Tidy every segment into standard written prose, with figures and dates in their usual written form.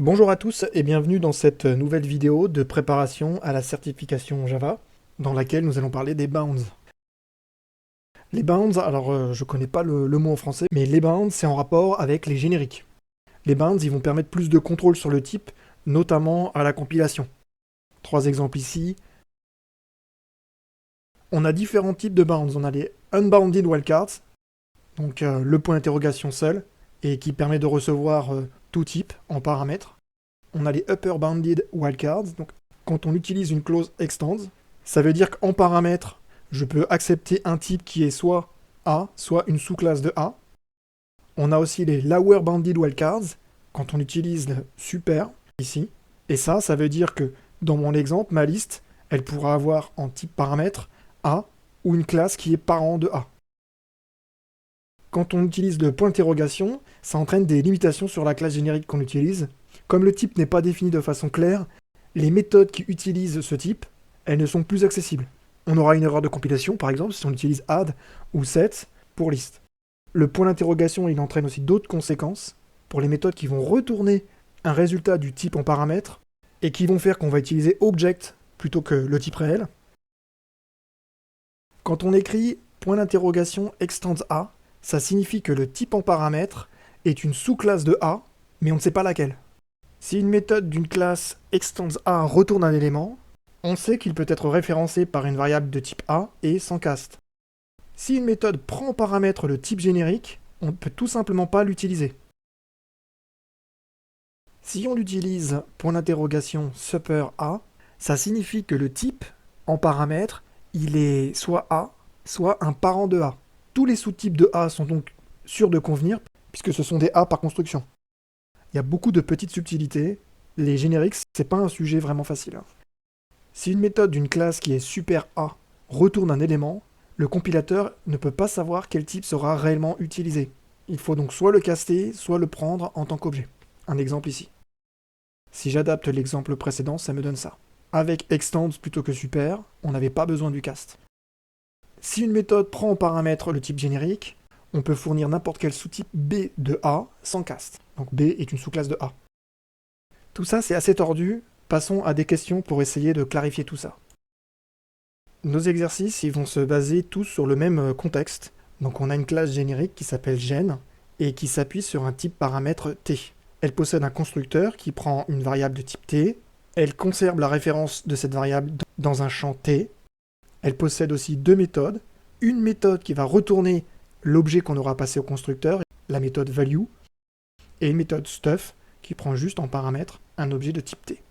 Bonjour à tous et bienvenue dans cette nouvelle vidéo de préparation à la certification Java, dans laquelle nous allons parler des bounds. Les bounds, alors je connais pas le mot en français, mais les bounds c'est en rapport avec les génériques. Les bounds ils vont permettre plus de contrôle sur le type, notamment à la compilation. Trois exemples ici. On a différents types de bounds. On a les unbounded wildcards, donc le point d'interrogation seul, et qui permet de recevoir tout type en paramètres. On a les upper bounded wildcards, donc quand on utilise une clause extends, ça veut dire qu'en paramètre, je peux accepter un type qui est soit A, soit une sous-classe de A. On a aussi les lower bounded wildcards, quand on utilise le super, ici. Et ça veut dire que dans mon exemple, ma liste, elle pourra avoir en type paramètre A, ou une classe qui est parent de A. Quand on utilise le point d'interrogation, ça entraîne des limitations sur la classe générique qu'on utilise. Comme le type n'est pas défini de façon claire, les méthodes qui utilisent ce type, elles ne sont plus accessibles. On aura une erreur de compilation, par exemple, si on utilise add ou set pour liste. Le point d'interrogation, il entraîne aussi d'autres conséquences pour les méthodes qui vont retourner un résultat du type en paramètre et qui vont faire qu'on va utiliser object plutôt que le type réel. Quand on écrit point d'interrogation extends A, ça signifie que le type en paramètre est une sous-classe de A, mais on ne sait pas laquelle. Si une méthode d'une classe extends A retourne un élément, on sait qu'il peut être référencé par une variable de type A et sans cast. Si une méthode prend en paramètre le type générique, on ne peut tout simplement pas l'utiliser. Si on utilise point d'interrogation super A, ça signifie que le type en paramètre, il est soit A, soit un parent de A. Tous les sous-types de A sont donc sûrs de convenir, puisque ce sont des A par construction. Il y a beaucoup de petites subtilités. Les génériques, c'est pas un sujet vraiment facile. Si une méthode d'une classe qui est super A retourne un élément, le compilateur ne peut pas savoir quel type sera réellement utilisé. Il faut donc soit le caster, soit le prendre en tant qu'objet. Un exemple ici. Si j'adapte l'exemple précédent, ça me donne ça. Avec extends plutôt que super, on n'avait pas besoin du cast. Si une méthode prend en paramètre le type générique, on peut fournir n'importe quel sous-type B de A sans cast. Donc B est une sous-classe de A. Tout ça, c'est assez tordu. Passons à des questions pour essayer de clarifier tout ça. Nos exercices, ils vont se baser tous sur le même contexte. Donc on a une classe générique qui s'appelle gen et qui s'appuie sur un type paramètre t. Elle possède un constructeur qui prend une variable de type t. Elle conserve la référence de cette variable dans un champ t. Elle possède aussi deux méthodes. Une méthode qui va retourner l'objet qu'on aura passé au constructeur, la méthode value, et une méthode stuff qui prend juste en paramètre un objet de type t.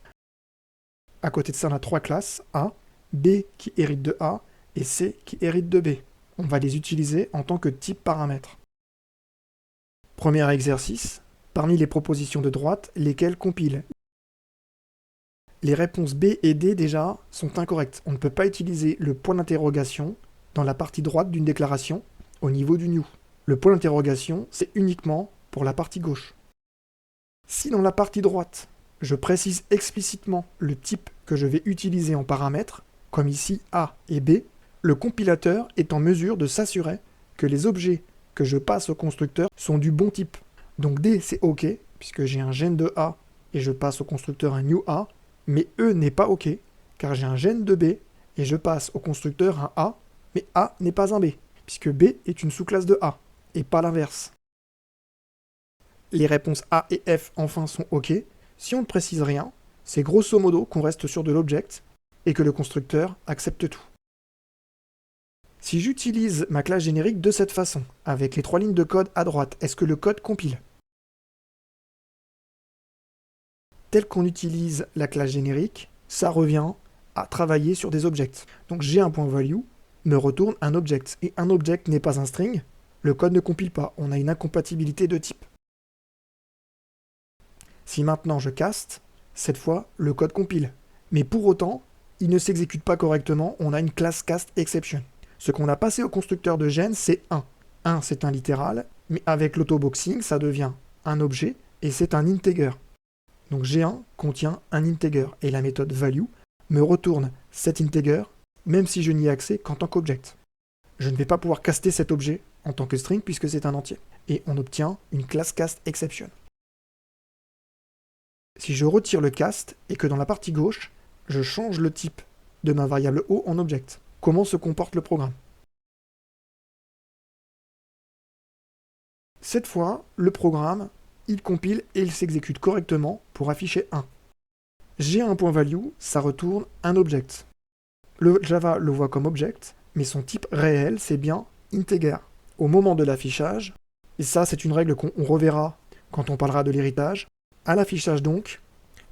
À côté de ça, on a trois classes, A, B qui hérite de A et C qui hérite de B. On va les utiliser en tant que type paramètre. Premier exercice, parmi les propositions de droite, lesquelles compilent. Les réponses B et D déjà sont incorrectes. On ne peut pas utiliser le point d'interrogation dans la partie droite d'une déclaration au niveau du new. Le point d'interrogation, c'est uniquement pour la partie gauche. Si dans la partie droite, je précise explicitement le type que je vais utiliser en paramètre, comme ici A et B, le compilateur est en mesure de s'assurer que les objets que je passe au constructeur sont du bon type. Donc D c'est OK, puisque j'ai un gen de A et je passe au constructeur un new A, mais E n'est pas OK, car j'ai un gen de B et je passe au constructeur un A, mais A n'est pas un B, puisque B est une sous-classe de A, et pas l'inverse. Les réponses A et F enfin sont OK. Si on ne précise rien, c'est grosso modo qu'on reste sur de l'object et que le constructeur accepte tout. Si j'utilise ma classe générique de cette façon, avec les trois lignes de code à droite, est-ce que le code compile? Tel qu'on utilise la classe générique, ça revient à travailler sur des objects. Donc j'ai un point value, me retourne un object, et un object n'est pas un string, le code ne compile pas, on a une incompatibilité de type. Si maintenant je cast, cette fois le code compile. Mais pour autant, il ne s'exécute pas correctement, on a une classe cast exception. Ce qu'on a passé au constructeur de gen, c'est 1. 1 c'est un littéral, mais avec l'autoboxing, ça devient un objet, et c'est un integer. Donc G1 contient un integer, et la méthode value me retourne cet integer, même si je n'y ai accès qu'en tant qu'object. Je ne vais pas pouvoir caster cet objet en tant que string, puisque c'est un entier. Et on obtient une classe cast exception. Si si je retire le cast et que dans la partie gauche, je change le type de ma variable O en object. Comment se comporte le programme? Cette fois, le programme, il compile et il s'exécute correctement pour afficher 1. J'ai un point value, ça retourne un object. Le Java le voit comme object, mais son type réel, c'est bien integer. Au moment de l'affichage, et ça c'est une règle qu'on reverra quand on parlera de l'héritage, à l'affichage donc,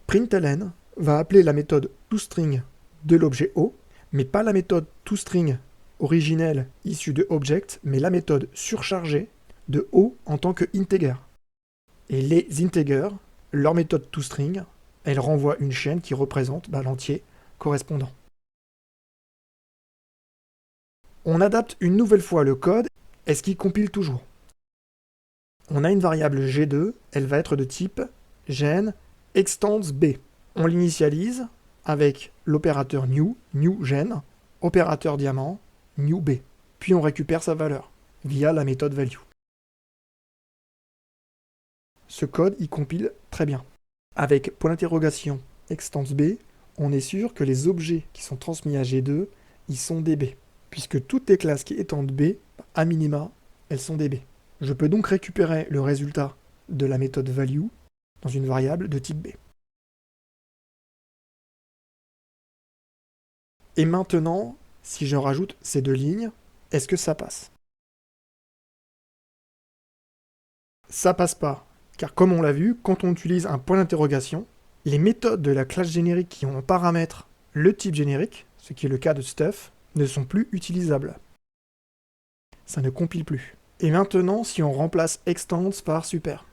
println va appeler la méthode toString de l'objet O, mais pas la méthode toString originelle issue de object, mais la méthode surchargée de O en tant que integer. Et les integers, leur méthode toString, elle renvoie une chaîne qui représente l'entier correspondant. On adapte une nouvelle fois le code, est-ce qu'il compile toujours? On a une variable G2, elle va être de type gen extends B. On l'initialise avec l'opérateur new gen, opérateur diamant, new B. Puis on récupère sa valeur via la méthode value. Ce code, il compile très bien. Avec point d'interrogation extends B, on est sûr que les objets qui sont transmis à G2, ils sont DB. Puisque toutes les classes qui étendent B, à minima, elles sont DB. Je peux donc récupérer le résultat de la méthode value dans une variable de type B. Et maintenant, si je rajoute ces deux lignes, est-ce que ça passe? Ça passe pas, car comme on l'a vu, quand on utilise un point d'interrogation, les méthodes de la classe générique qui ont en paramètre le type générique, ce qui est le cas de stuff, ne sont plus utilisables. Ça ne compile plus. Et maintenant, si on remplace extends par super.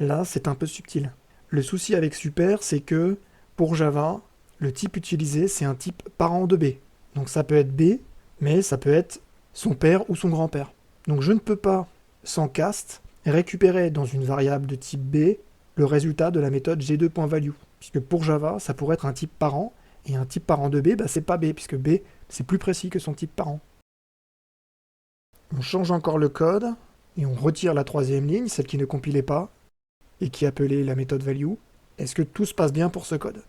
Là, c'est un peu subtil. Le souci avec super, c'est que, pour Java, le type utilisé, c'est un type parent de B. Donc ça peut être B, mais ça peut être son père ou son grand-père. Donc je ne peux pas, sans cast, récupérer dans une variable de type B le résultat de la méthode g2.value. Puisque pour Java, ça pourrait être un type parent, et un type parent de B, c'est pas B, puisque B, c'est plus précis que son type parent. On change encore le code, et on retire la troisième ligne, celle qui ne compilait pas, et qui appelait la méthode value. Est-ce que tout se passe bien pour ce code?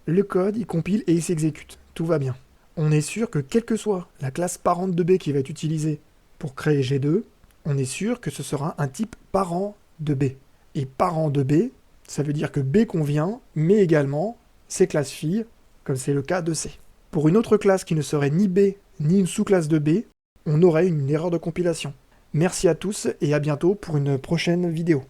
Le code, il compile et il s'exécute. Tout va bien. On est sûr que quelle que soit la classe parente de B qui va être utilisée pour créer G2, on est sûr que ce sera un type parent de B. Et parent de B, ça veut dire que B convient, mais également ses classes filles, comme c'est le cas de C. Pour une autre classe qui ne serait ni B, ni une sous-classe de B, on aurait une erreur de compilation. Merci à tous et à bientôt pour une prochaine vidéo.